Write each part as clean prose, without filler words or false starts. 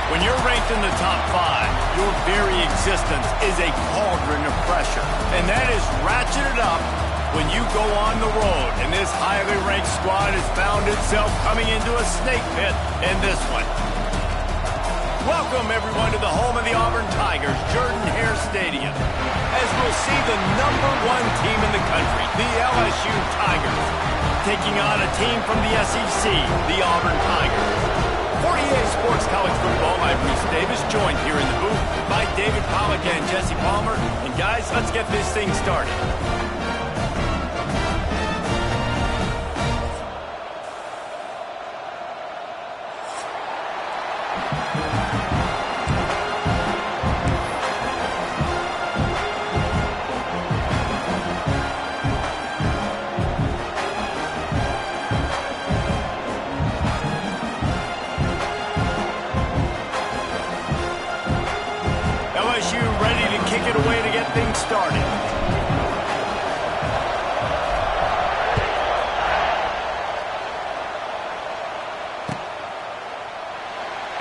When you're ranked in the top 5, your very existence is a cauldron of pressure. And that is ratcheted up when you go on the road. And this highly ranked squad has found itself coming into a snake pit in this one. Welcome, everyone, to the home of the Auburn Tigers, Jordan-Hare Stadium, as we'll see the #1 team in the country, the LSU Tigers, taking on a team from the SEC, the Auburn Tigers. For EA Sports College Football, I'm Reese Davis, joined here in the booth by David Pollack and Jesse Palmer. And guys, let's get this thing started. LSU ready to kick it away to get things started.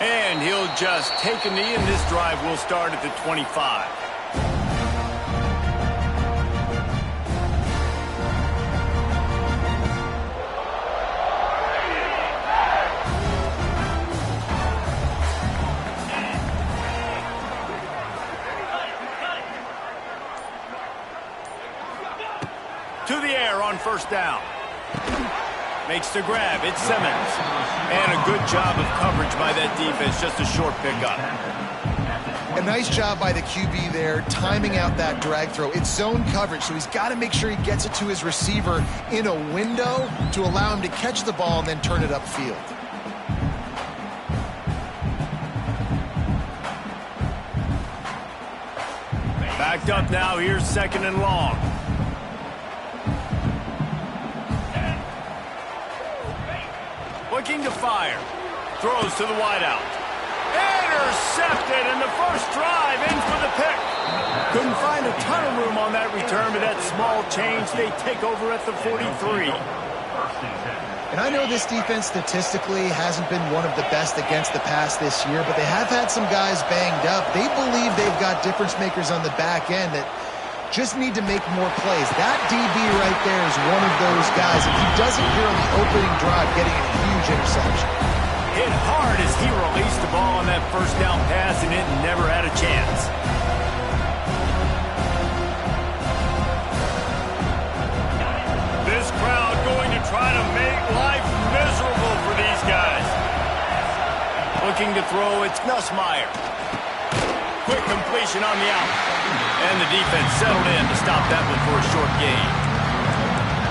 And he'll just take a knee, and this drive will start at the 25. To the air on first down. Makes the grab. It's Simmons. And a good job of coverage by that defense. Just a short pickup. A nice job by the QB there, timing out that drag throw. It's zone coverage, so he's got to make sure he gets it to his receiver in a window to allow him to catch the ball and then turn it upfield. Backed up now. Here's second and long. Looking to fire. Throws to the wideout. Intercepted, and the first drive in for the pick. Couldn't find a ton of room on that return, but that small change, they take over at the 43. And I know this defense statistically hasn't been one of the best against the pass this year, but they have had some guys banged up. They believe they've got difference makers on the back end that just need to make more plays. That DB right there is one of those guys. If he doesn't here on the opening drive, getting a huge interception. Hit hard as he released the ball on that first down pass, and it never had a chance. This crowd going to try to make life miserable for these guys. Looking to throw, it's Nussmeier. Quick completion on the out. And the defense settled in to stop that one for a short gain.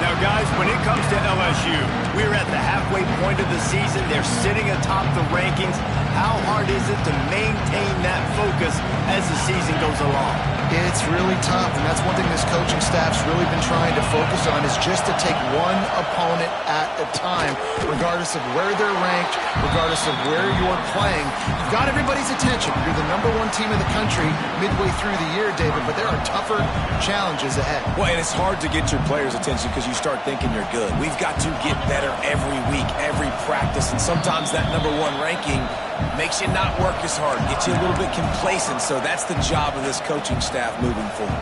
Now, guys, when it comes to LSU, we're at the halfway point of the season. They're sitting atop the rankings. How hard is it to maintain that focus as the season goes along? It's really tough, and that's one thing this coaching staff's really been trying to focus on is just to take one opponent at a time, regardless of where they're ranked, regardless of where you're playing. You've got everybody's attention. You're the #1 team in the country midway through the year, David, but there are tougher challenges ahead. Well, and it's hard to get your players' attention because you start thinking you're good. We've got to get better every week, every practice, and sometimes that #1 ranking makes you not work as hard, gets you a little bit complacent, so that's the job of this coaching staff moving forward.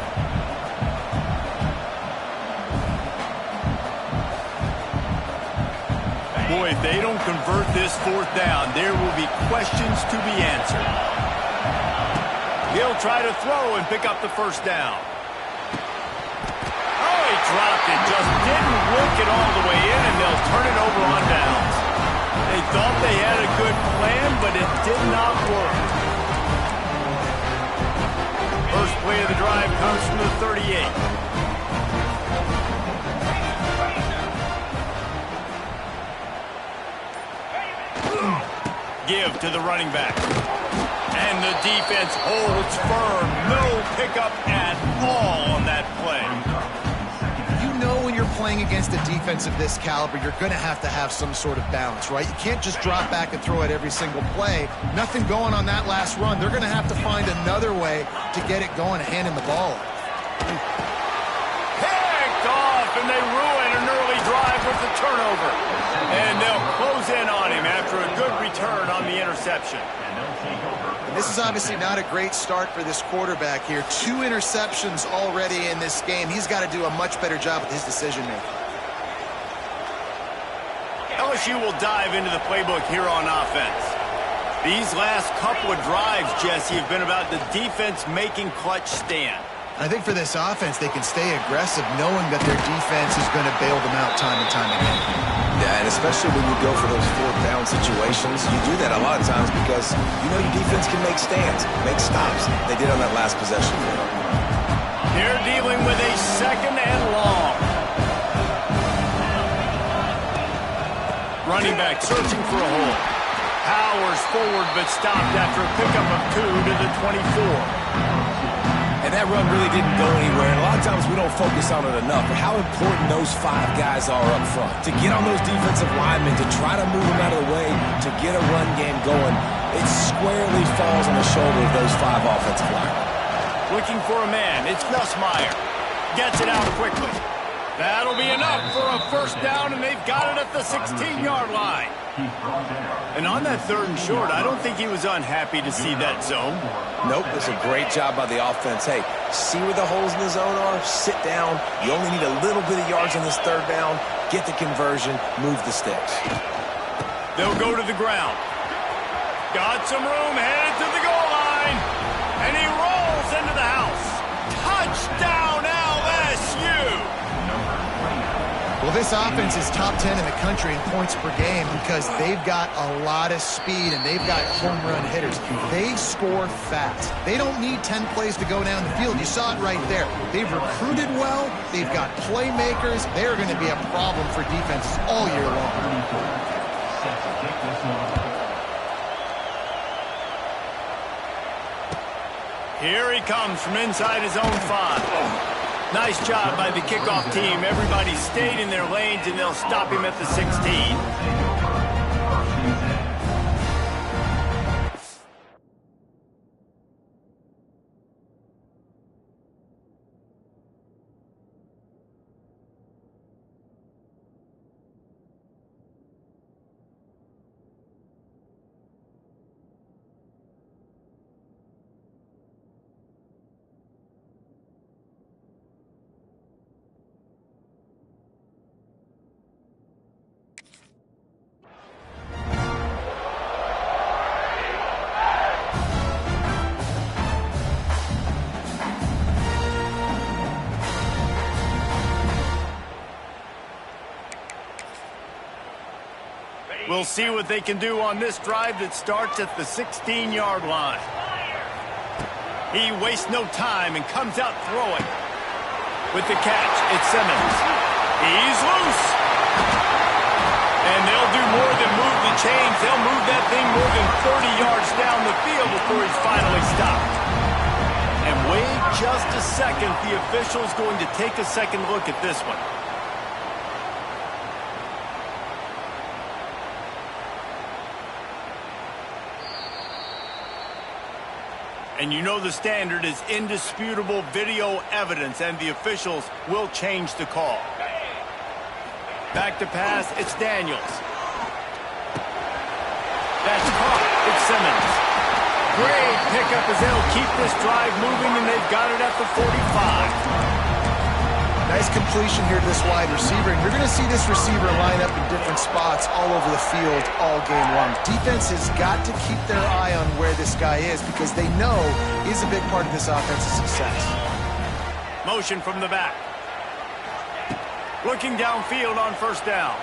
Boy, if they don't convert this fourth down, there will be questions to be answered. He'll try to throw and pick up the first down. Oh, he dropped it, just didn't work it all the way in, and they'll turn it over on downs. They thought they had a good plan, but it did not work. First play of the drive comes from the 38. Give to the running back. And the defense holds firm. No pickup at all on that play. You know when you're playing against a defense of this caliber, you're going to have some sort of balance, right? You can't just drop back and throw it every single play. Nothing going on that last run. They're going to have to find another way to get it going and hand him the ball. Picked off, and they ruin an early drive with the turnover. And they'll close in on him after a good return on the interception. interception. And this is obviously not a great start for this quarterback here. 2 interceptions already in this game. He's got to do a much better job with his decision-making. LSU will dive into the playbook here on offense. These last couple of drives, Jesse, have been about the defense making clutch stand. I think for this offense, they can stay aggressive knowing that their defense is going to bail them out time and time again. Yeah, and especially when you go for those 4th down situations, you do that a lot of times because you know your defense can make stands, make stops. They did on that last possession. They're dealing with a 2nd and long. Running back searching for a hole. Powers forward but stopped after a pickup of 2 to the 24. And that run really didn't go anywhere. And a lot of times we don't focus on it enough, but how important those 5 guys are up front. To get on those defensive linemen, to try to move them out of the way, to get a run game going, it squarely falls on the shoulder of those 5 offensive linemen. Looking for a man. It's Nussmeier. Gets it out quickly. That'll be enough for a 1st down, and they've got it at the 16-yard line. And on that 3rd and short, I don't think he was unhappy to see that zone. Nope, it's a great job by the offense. Hey, see where the holes in the zone are, sit down. You only need a little bit of yards on this 3rd down. Get the conversion, move the sticks. They'll go to the ground. Got some room, headed to the goal line. And he rolls into the house. Touchdown, LSU! Well, this offense is top 10 in the country in points per game because they've got a lot of speed and they've got home run hitters. They score fast. They don't need 10 plays to go down the field. You saw it right there. They've recruited well. They've got playmakers. They're going to be a problem for defenses all year long. Here he comes from inside his own 5. Nice job by the kickoff team. Everybody stayed in their lanes, and they'll stop him at the 16. We'll see what they can do on this drive that starts at the 16-yard line. He wastes no time and comes out throwing. With the catch, it's Simmons. He's loose. And they'll do more than move the chains. They'll move that thing more than 30 yards down the field before he's finally stopped. And wait just a second. The official's going to take a second look at this one. And you know the standard is indisputable video evidence, and the officials will change the call. Back to pass, it's Daniels. That's caught, it's Simmons. Great pickup as they'll keep this drive moving, and they've got it at the 45. Nice completion here to this wide receiver, and you're going to see this receiver line up in different spots all over the field all game long. Defense has got to keep their eye on where this guy is because they know he's a big part of this offense's success. Motion from the back. Looking downfield on 1st down.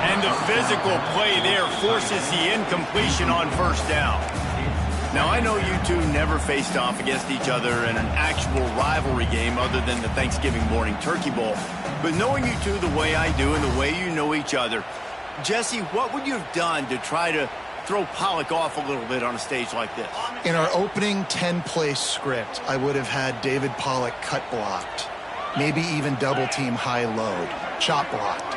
And the physical play there forces the incompletion on 1st down. Now, I know you two never faced off against each other in an actual rivalry game other than the Thanksgiving morning turkey bowl. But knowing you two the way I do and the way you know each other, Jesse, what would you have done to try to throw Pollock off a little bit on a stage like this? In our opening 10-play script, I would have had David Pollock cut blocked, maybe even double-team high-load, chop blocked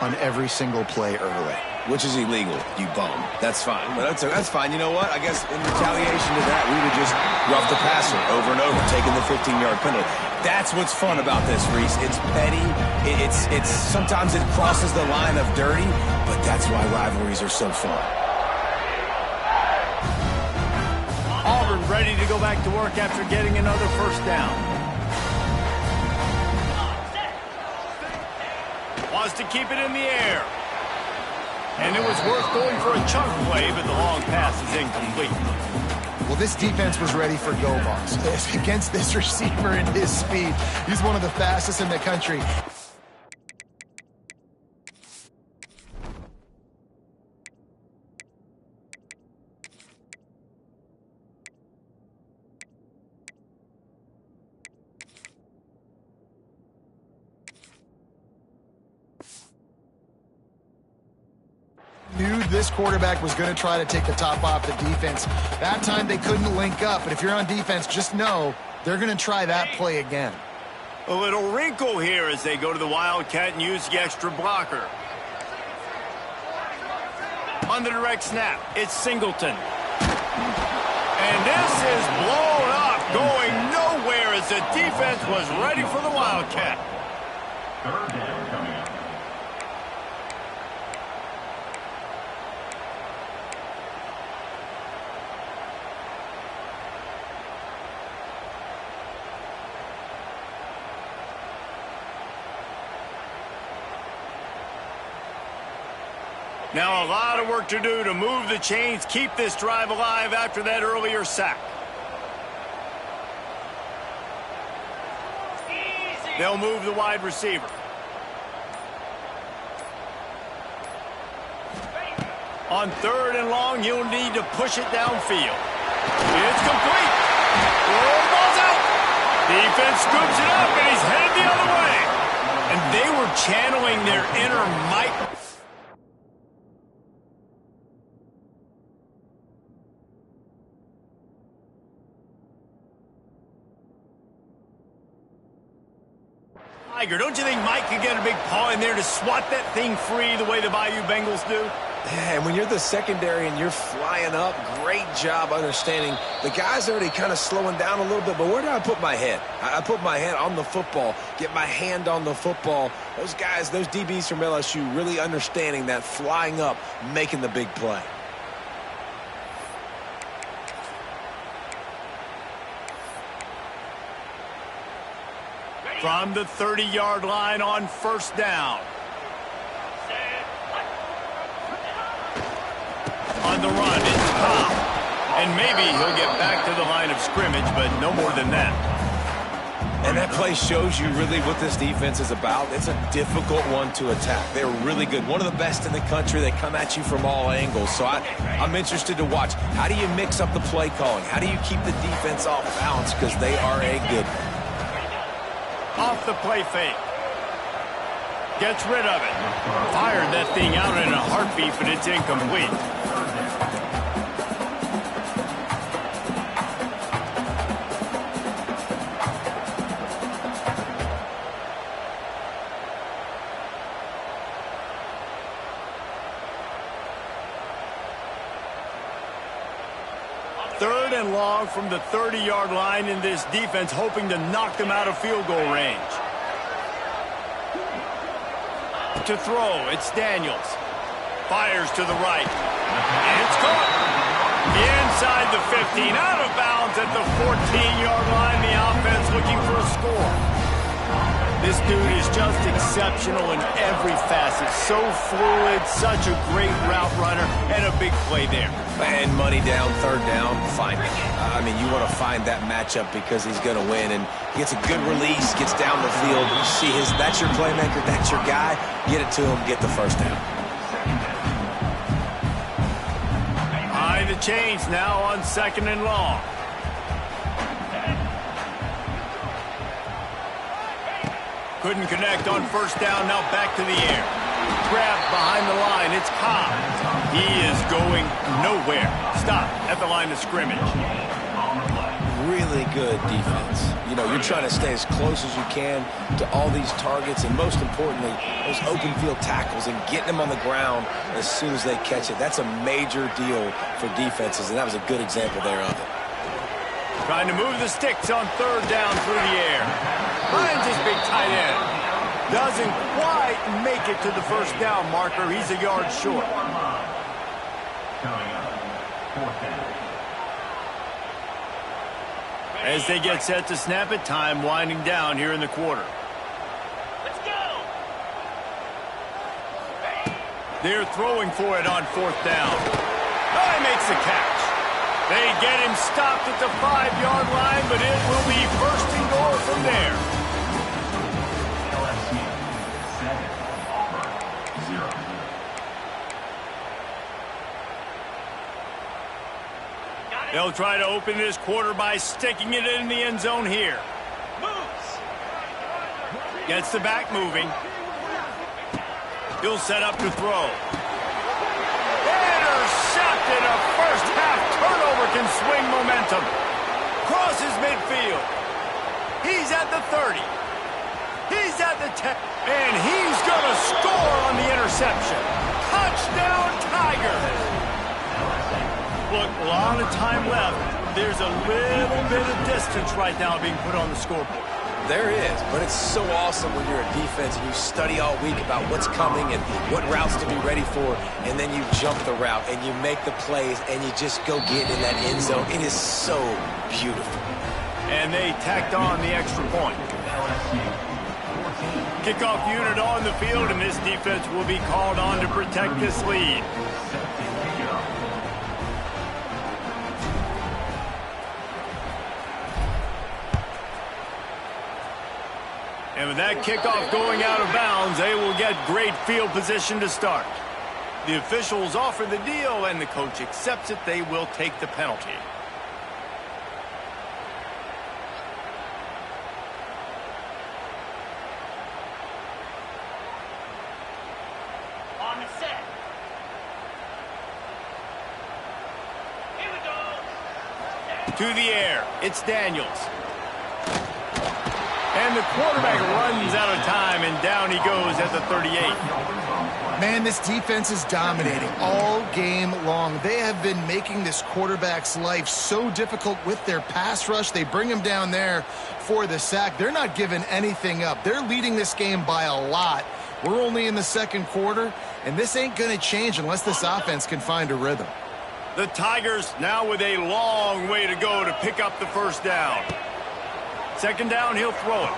on every single play early. Which is illegal, you bum. That's fine. But that's fine. You know what? I guess in retaliation to that, we would just rough the passer over and over, taking the 15-yard penalty. That's what's fun about this, Reese. It's petty. It's sometimes it crosses the line of dirty, but that's why rivalries are so fun. ready to go back to work after getting another first down. Wants to keep it in the air. And it was worth going for a chunk play, but the long pass is incomplete. Well, this defense was ready for go balls. Against this receiver and his speed, he's one of the fastest in the country. Knew this quarterback was going to try to take the top off the defense. That time they couldn't link up, but if you're on defense, just know they're going to try that play again. A little wrinkle here as they go to the Wildcat and use the extra blocker. On the direct snap, it's Singleton. And this is blown up, going nowhere as the defense was ready for the Wildcat. Third down coming up. Now a lot of work to do to move the chains, keep this drive alive after that earlier sack. They'll move the wide receiver. On third and long, you'll need to push it downfield. It's complete. Oh, ball's out. Defense scoops it up, and he's headed the other way. And they were channeling their inner Mike. Don't you think Mike could get a big paw in there to swat that thing free the way the Bayou Bengals do? Yeah, and when you're the secondary and you're flying up, great job understanding. The guy's already kind of slowing down a little bit, but where do I put my head? I put my head on the football, get my hand on the football. Those guys, those DBs from LSU really understanding that flying up, making the big play. From the 30-yard line on first down. On the run, it's Cobb. And maybe he'll get back to the line of scrimmage, but no more than that. And that play shows you really what this defense is about. It's a difficult one to attack. They're really good. One of the best in the country. They come at you from all angles. So I'm interested to watch. How do you mix up the play calling? How do you keep the defense off balance? Because they are a good one. Off the play fake. Gets rid of it. Fired that thing out in a heartbeat, but it's incomplete. Third and long from the 30-yard line in this defense, hoping to knock them out of field goal range. To throw, it's Daniels. Fires to the right. And it's caught. Inside the 15, out of bounds at the 14-yard line. The offense looking for a score. This dude is just exceptional in every facet. So fluid, such a great route runner, and a big play there. And money down, third down, find it. I mean, you want to find that matchup because he's going to win. And he gets a good release, gets down the field. You see that's your playmaker, that's your guy. Get it to him, get the first down. High the chains now on second and long. Couldn't connect on first down, now back to the air. Grabbed behind the line, it's Cobb. He is going nowhere. Stop at the line of scrimmage. Really good defense. You know, you're trying to stay as close as you can to all these targets, and most importantly, those open field tackles and getting them on the ground as soon as they catch it. That's a major deal for defenses, and that was a good example there of it. Trying to move the sticks on third down through the air. Finds his big tight end. Doesn't quite make it to the first down marker. He's a yard short. Coming up, fourth down. As they get set to snap it, time winding down here in the quarter. Let's go! They're throwing for it on fourth down. Oh, he makes the catch. They get him stopped at the 5-yard line, but it will be first and goal from there. LSU 7, Auburn 0. They'll try to open this quarter by sticking it in the end zone here. Moves! Gets the back moving. He'll set up to throw. Intercepted. A first half turnover can swing momentum. Crosses midfield. He's at the 30. He's at the 10. And he's going to score on the interception. Touchdown Tigers. Look, a lot of time left. There's a little bit of distance right now being put on the scoreboard. There is, but it's so awesome when you're a defense and you study all week about what's coming and what routes to be ready for, and then you jump the route and you make the plays and you just go get in that end zone. It is so beautiful. And they tacked on the extra point. LSU 14. Kickoff unit on the field, and this defense will be called on to protect this lead. Set to kick it off. And with that kickoff going out of bounds, they will get great field position to start. The officials offer the deal, and the coach accepts it. They will take the penalty. On the set. Here we go. To the air, it's Daniels. And the quarterback runs out of time, and down he goes at the 38. Man, this defense is dominating all game long. They have been making this quarterback's life so difficult with their pass rush. They bring him down there for the sack. They're not giving anything up. They're leading this game by a lot. We're only in the second quarter, and this ain't going to change unless this offense can find a rhythm. The Tigers now with a long way to go to pick up the first down. Second down, he'll throw it.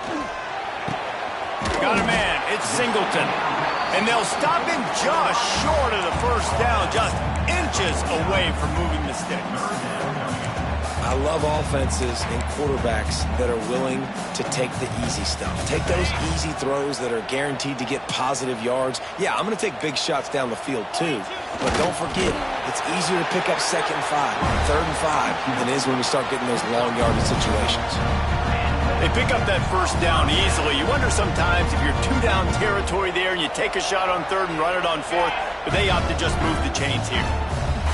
Got a man. It's Singleton. And they'll stop him just short of the first down, just inches away from moving the sticks. I love offenses and quarterbacks that are willing to take the easy stuff. Take those easy throws that are guaranteed to get positive yards. Yeah, I'm going to take big shots down the field too. But don't forget, it's easier to pick up second and 5, third and 5 than it is when we start getting those long yardage situations. They pick up that first down easily. You wonder sometimes if you're 2-down territory there and you take a shot on third and run it on fourth, but they opt to just move the chains here.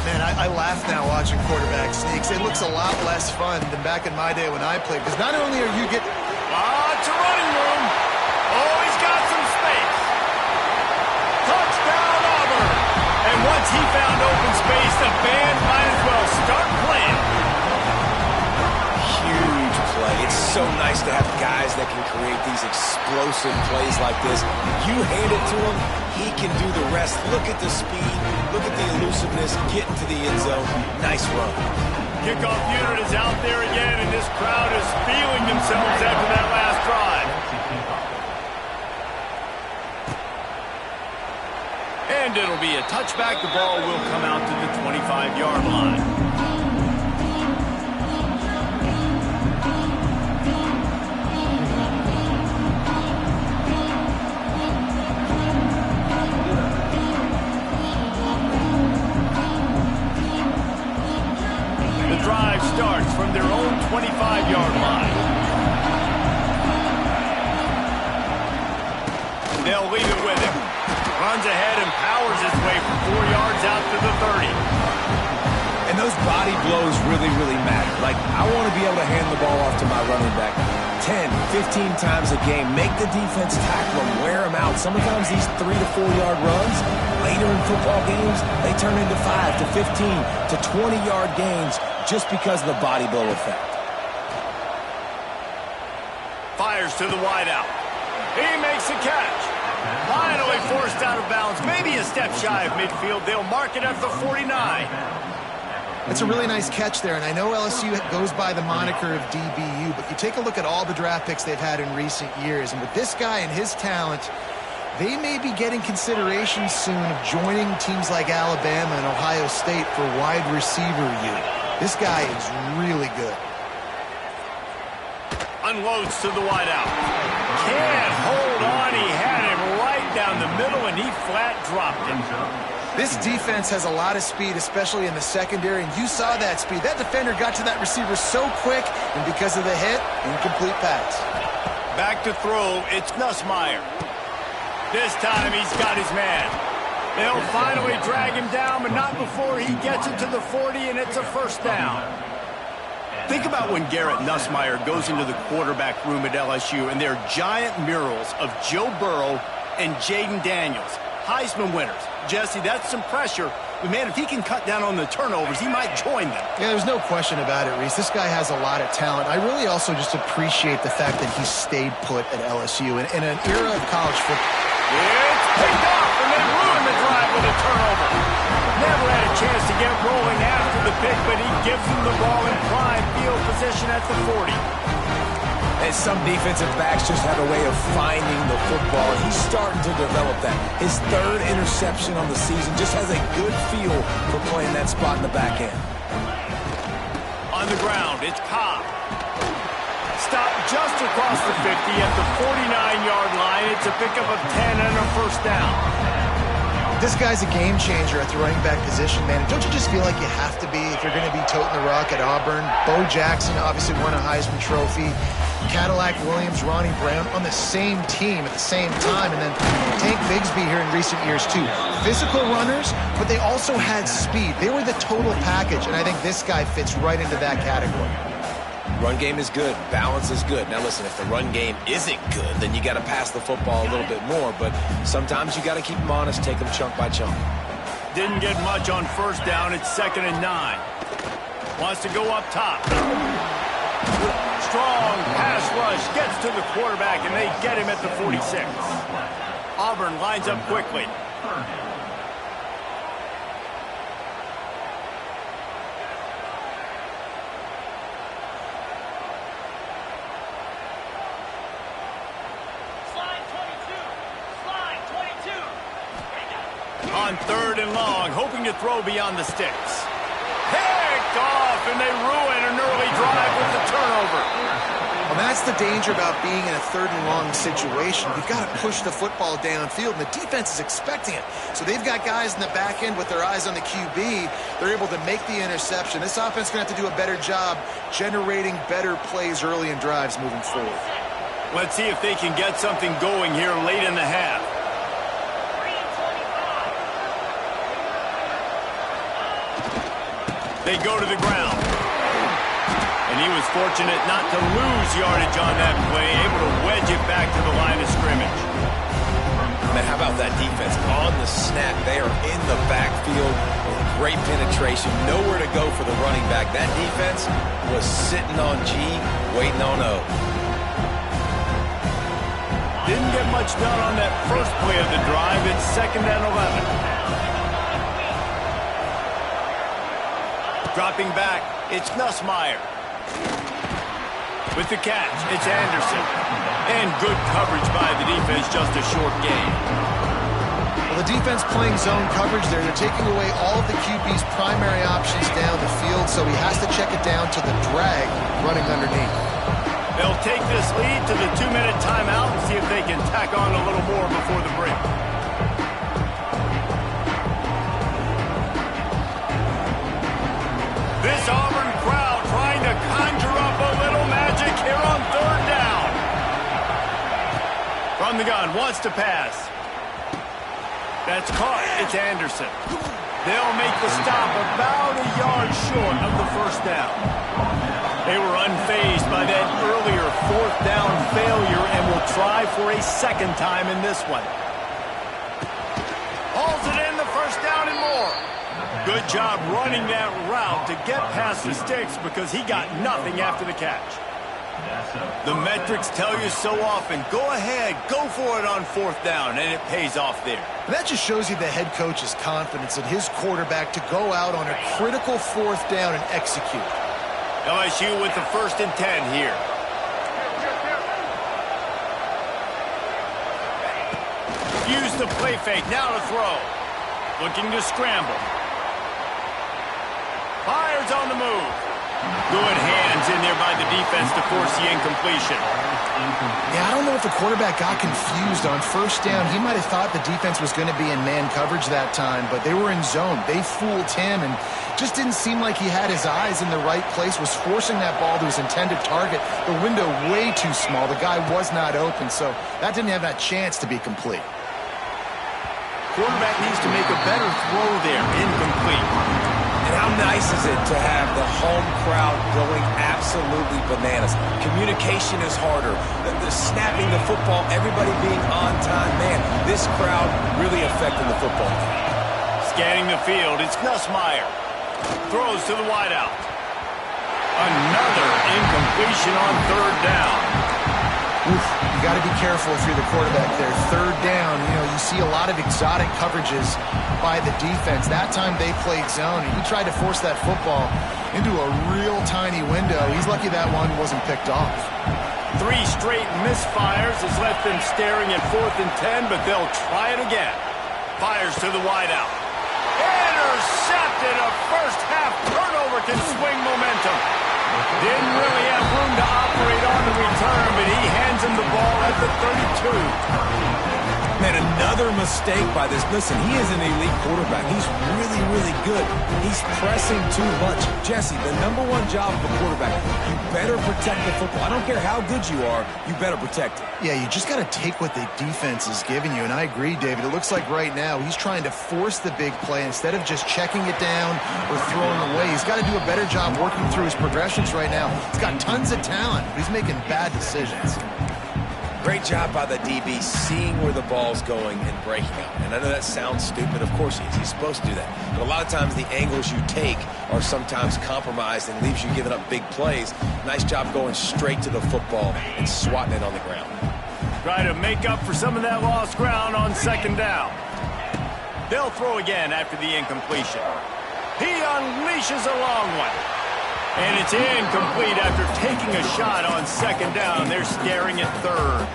Man, I laugh now watching quarterback sneaks. It looks a lot less fun than back in my day when I played, because not only are you getting... It's a running room. Oh, he's got some space. Touchdown, Auburn. And once he found open space, the band might as well start playing. Huge play. It's so nice to have guys that can create these explosive plays like this. You hand it to him, he can do the rest. Look at the speed. Look at the elusiveness. Get into the end zone. Nice run. Kickoff unit is out there again, and this crowd is feeling themselves after that last drive. And it'll be a touchback. The ball will come out to the 25-yard line. Drive starts from their own 25-yard line. They'll leave it with him. Runs ahead and powers his way for 4 yards out to the 30. And those body blows really, really matter. Like, I want to be able to hand the ball off to my running back 10, 15 times a game. Make the defense tackle him, wear him out. Sometimes these 3 to 4 yard runs, later in football games, they turn into 5 to 15 to 20-yard gains just because of the body blow effect. Fires to the wideout. He makes the catch. Finally forced out of bounds. Maybe a step shy of midfield. They'll mark it at the 49. That's a really nice catch there, and I know LSU goes by the moniker of DBU, but you take a look at all the draft picks they've had in recent years, and with this guy and his talent, they may be getting consideration soon of joining teams like Alabama and Ohio State for wide receiver unit. This guy is really good. Unloads to the wideout. Can't hold on. He had him right down the middle, and he flat dropped him. This defense has a lot of speed, especially in the secondary, and you saw that speed. That defender got to that receiver so quick, and because of the hit, incomplete pass. Back to throw, it's Nussmeier. This time he's got his man. They'll finally drag him down, but not before he gets it to the 40, and it's a first down. Think about when Garrett Nussmeier goes into the quarterback room at LSU, and there are giant murals of Joe Burrow and Jaden Daniels, Heisman winners. Jesse, that's some pressure. But, man, if he can cut down on the turnovers, he might join them. Yeah, there's no question about it, Reese. This guy has a lot of talent. I really also just appreciate the fact that he stayed put at LSU in an era of college football. It's picked off, and they ruined the drive with a turnover. Never had a chance to get rolling after the pick, but he gives them the ball in prime field position at the 40. And some defensive backs just have a way of finding the football. He's starting to develop that. His third interception on the season just has a good feel for playing that spot in the back end. On the ground, it's Cobb. Stopped just across the 50 at the 49-yard line. It's a pickup of 10 and a first down. This guy's a game changer at the running back position, man. Don't you just feel like you have to be if you're going to be toting the rock at Auburn? Bo Jackson obviously won a Heisman Trophy. Cadillac Williams, Ronnie Brown on the same team at the same time. And then Tank Bigsby here in recent years, too. Physical runners, but they also had speed. They were the total package, and I think this guy fits right into that category. Run game is good. Balance is good. Now, listen, if the run game isn't good, then you got to pass the football a little bit more. But sometimes you got to keep them honest, take them chunk by chunk. Didn't get much on first down. It's 2nd and 9. Wants to go up top. Strong pass rush. Gets to the quarterback, and they get him at the 46. Auburn lines up quickly. On 3rd and long, hoping to throw beyond the sticks. Picked off, and they ruin an early drive with the turnover. Well, that's the danger about being in a 3rd and long situation. You've got to push the football downfield, and the defense is expecting it. So they've got guys in the back end with their eyes on the QB. They're able to make the interception. This offense is going to have to do a better job generating better plays early in drives moving forward. Let's see if they can get something going here late in the half. They go to the ground. And he was fortunate not to lose yardage on that play, able to wedge it back to the line of scrimmage. Man, how about that defense? On the snap, they are in the backfield with great penetration, nowhere to go for the running back. That defense was sitting on G, waiting on O. Didn't get much done on that first play of the drive. It's 2nd and 11. Dropping back, it's Nussmeier. With the catch, it's Anderson. And good coverage by the defense, just a short gain. Well, the defense playing zone coverage there. They're taking away all of the QB's primary options down the field, so he has to check it down to the drag running underneath. They'll take this lead to the 2-minute timeout and see if they can tack on a little more before the break. This Auburn crowd trying to conjure up a little magic here on 3rd down. From the gun, wants to pass. That's caught. It's Anderson. They'll make the stop about a yard short of the first down. They were unfazed by that earlier 4th down failure and will try for a 2nd time in this one. Hauls it in, the first down and more. Good job running that route to get past the sticks because he got nothing after the catch. The metrics tell you so often, go ahead, go for it on 4th down, and it pays off there. And that just shows you the head coach's confidence in his quarterback to go out on a critical 4th down and execute. LSU with the 1st and 10 here. Use the play fake, now to throw. Looking to scramble. Fires on the move. Good hands in there by the defense to force the incompletion. Yeah, I don't know if the quarterback got confused on 1st down. He might have thought the defense was going to be in man coverage that time, but they were in zone. They fooled him and just didn't seem like he had his eyes in the right place, was forcing that ball to his intended target. The window way too small. The guy was not open, so that didn't have that chance to be complete. Quarterback needs to make a better throw there. Incomplete. And how nice is it to have the home crowd going absolutely bananas? Communication is harder. The snapping the football, everybody being on time. Man, this crowd really affecting the football game. Scanning the field, it's Nussmeier. Throws to the wideout. Another incompletion on 3rd down. Oof, you got to be careful if you're the quarterback there. 3rd down, you see a lot of exotic coverages by the defense. That time they played zone, and he tried to force that football into a real tiny window. He's lucky that one wasn't picked off. 3 straight misfires has left them staring at 4th and 10, but they'll try it again. Fires to the wideout. Intercepted. A first-half turnover can swing momentum. Didn't really have room to operate on the return, but he hands him the ball at the 32. Man, another mistake by this. Listen, he is an elite quarterback. He's really, really good. He's pressing too much. Jesse, the #1 job of a quarterback, you better protect the football. I don't care how good you are, you better protect it. Yeah, you just got to take what the defense is giving you, and I agree, David. It looks like right now he's trying to force the big play instead of just checking it down or throwing away. He's got to do a better job working through his progressions right now. He's got tons of talent, but he's making bad decisions. Great job by the DB seeing where the ball's going and breaking out. And I know that sounds stupid. Of course he is. He's supposed to do that. But a lot of times the angles you take are sometimes compromised and leaves you giving up big plays. Nice job going straight to the football and swatting it on the ground. Try to make up for some of that lost ground on 2nd down. They'll throw again after the incompletion. He unleashes a long one. And it's incomplete after taking a shot on 2nd down. They're staring at 3rd.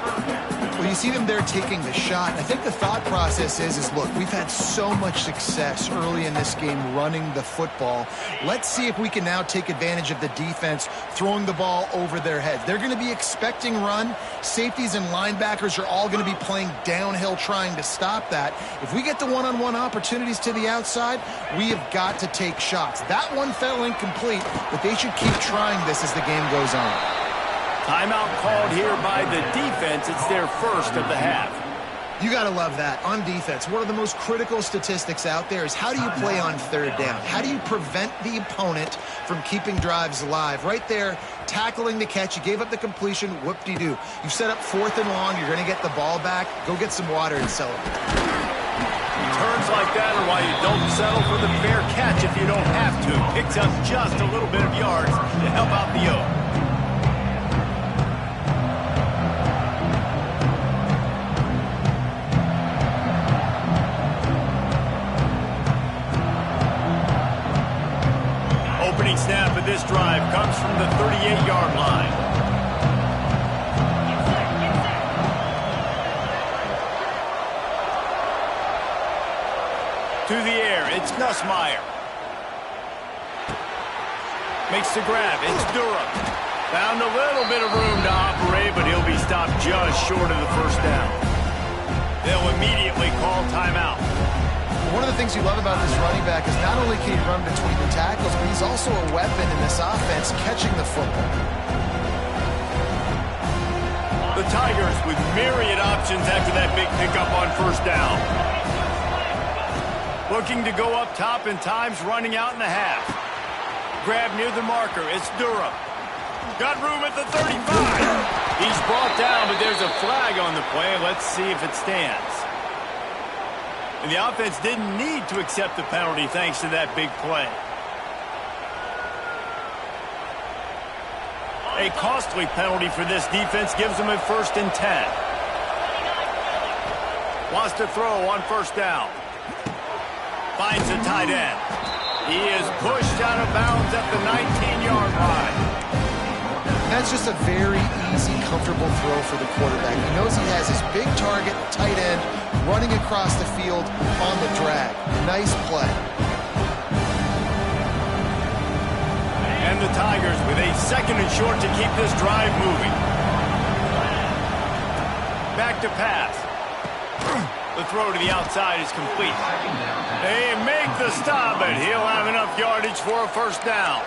Well, you see them there taking the shot. I think the thought process is look, we've had so much success early in this game running the football. Let's see if we can now take advantage of the defense throwing the ball over their heads. They're going to be expecting run. Safeties and linebackers are all going to be playing downhill trying to stop that. If we get the one-on-one opportunities to the outside, we have got to take shots. That one fell incomplete, but they should keep trying this as the game goes on. Timeout called here by the defense. It's their 1st of the half. You got to love that. On defense, one of the most critical statistics out there is how do you play on 3rd down? How do you prevent the opponent from keeping drives alive? Right there, tackling the catch. You gave up the completion. Whoop-de-doo. You set up 4th and long. You're going to get the ball back. Go get some water and celebrate. Turns like that are why you don't settle for the fair catch if you don't have to. Picks up just a little bit of yards to help out the O. Opening snap of this drive comes from the 38-yard line. To the air, it's Nussmeier. Makes the grab, it's Durham. Found a little bit of room to operate, but he'll be stopped just short of the 1st down. They'll immediately call timeout. One of the things you love about this running back is not only can he run between the tackles, but he's also a weapon in this offense catching the football. The Tigers with myriad options after that big pickup on 1st down. Looking to go up top, and time's running out in the half. Grab near the marker. It's Durham. Got room at the 35. He's brought down, but there's a flag on the play. Let's see if it stands. And the offense didn't need to accept the penalty thanks to that big play. A costly penalty for this defense gives them a 1st and 10. Wants to throw on 1st down. Finds a tight end. He is pushed out of bounds at the 19-yard line. That's just a very easy, comfortable throw for the quarterback. He knows he has his big target, tight end, running across the field on the drag. Nice play. And the Tigers with a 2nd and short to keep this drive moving. Back to pass. The throw to the outside is complete. They make the stop, but he'll have enough yardage for a 1st down.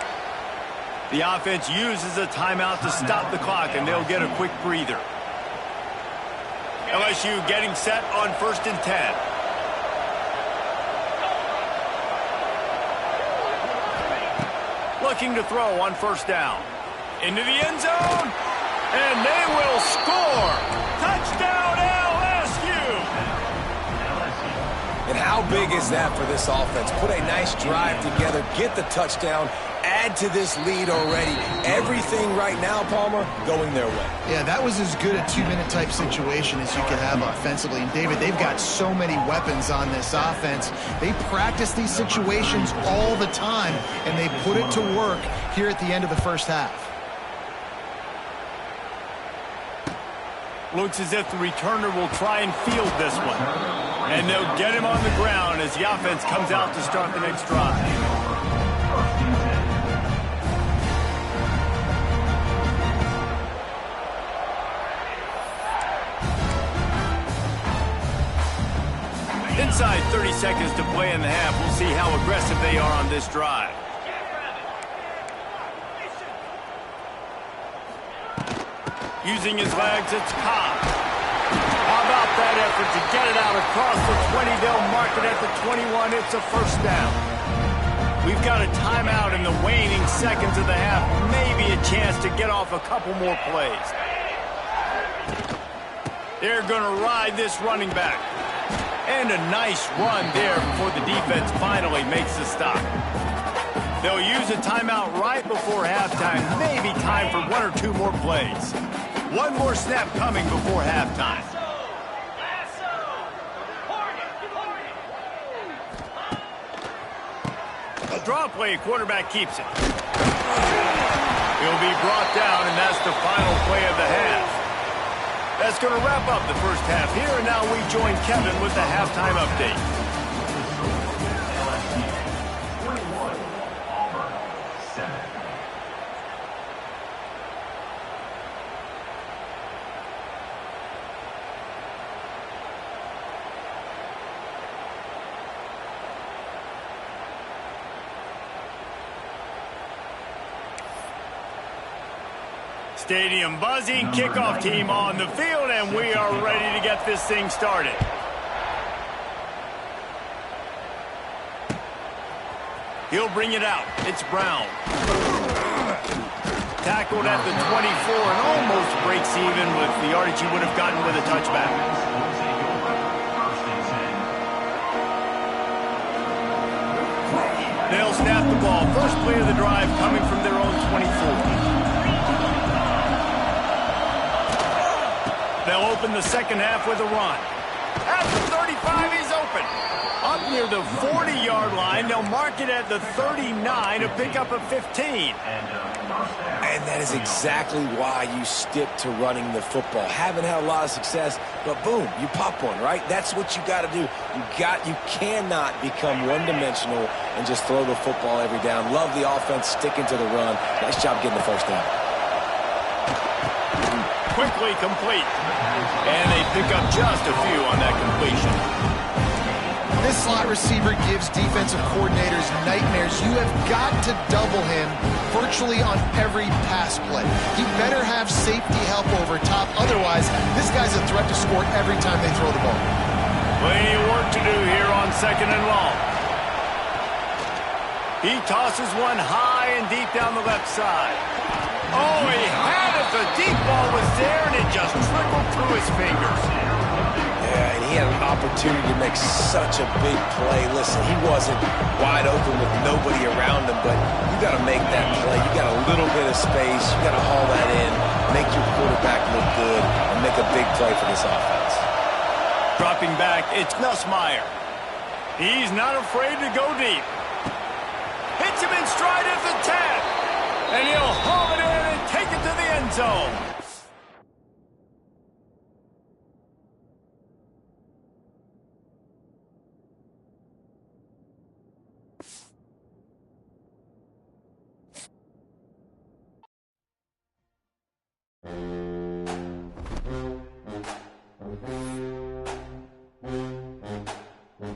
The offense uses a timeout to stop the clock, and they'll get a quick breather. LSU getting set on 1st and 10. Looking to throw on 1st down. Into the end zone, and they will score. Touchdown, LSU! And how big is that for this offense? Put a nice drive together, get the touchdown, add to this lead already. Everything right now, Palmer, going their way. Yeah, that was as good a 2-minute type situation as you could have offensively. And, David, they've got so many weapons on this offense. They practice these situations all the time, and they put it to work here at the end of the 1st half. Looks as if the returner will try and field this one. And they'll get him on the ground as the offense comes out to start the next drive. Inside 30 seconds to play in the half. We'll see how aggressive they are on this drive. Using his legs, it's Cobb. How about that effort to get it out across the 20? They'll mark it at the 21. It's a 1st down. We've got a timeout in the waning seconds of the half. Maybe a chance to get off a couple more plays. They're going to ride this running back. And a nice run there before the defense finally makes the stop. They'll use a timeout right before halftime. Maybe time for 1 or 2 more plays. One more snap coming before halftime. A draw play, quarterback keeps it. He'll be brought down, and that's the final play of the half. That's going to wrap up the 1st half here, and now we join Kevin with the halftime update. LSU 21, Auburn 7. Stadium buzzing, kickoff team on the field, and we are ready to get this thing started. He'll bring it out. It's Brown. Tackled at the 24 and almost breaks even with the yardage he would have gotten with a touchback. They'll snap the ball. First play of the drive coming from their own 24. They'll open the 2nd half with a run. At the 35, he's open. Up near the 40-yard line, they'll mark it at the 39 to pick up a 15. And that is exactly why you stick to running the football. Haven't had a lot of success, but boom, you pop one, right? That's what you got to do. You cannot become one-dimensional and just throw the football every down. Love the offense sticking to the run. Nice job getting the 1st down. Quickly complete. And they pick up just a few on that completion. This slot receiver gives defensive coordinators nightmares. You have got to double him virtually on every pass play. He better have safety help over top. Otherwise, this guy's a threat to score every time they throw the ball. Plenty of work to do here on 2nd and long. He tosses one high and deep down the left side. Oh, he had it. The deep ball was there, and it just trickled through his fingers. Yeah, and he had an opportunity to make such a big play. Listen, he wasn't wide open with nobody around him, but you got to make that play. You got a little bit of of space. You got to haul that in, make your quarterback look good, and make a big play for this offense. Dropping back, it's Nussmeier. He's not afraid to go deep. Hits him in stride at the 10. And he'll haul it in and take it to the end zone.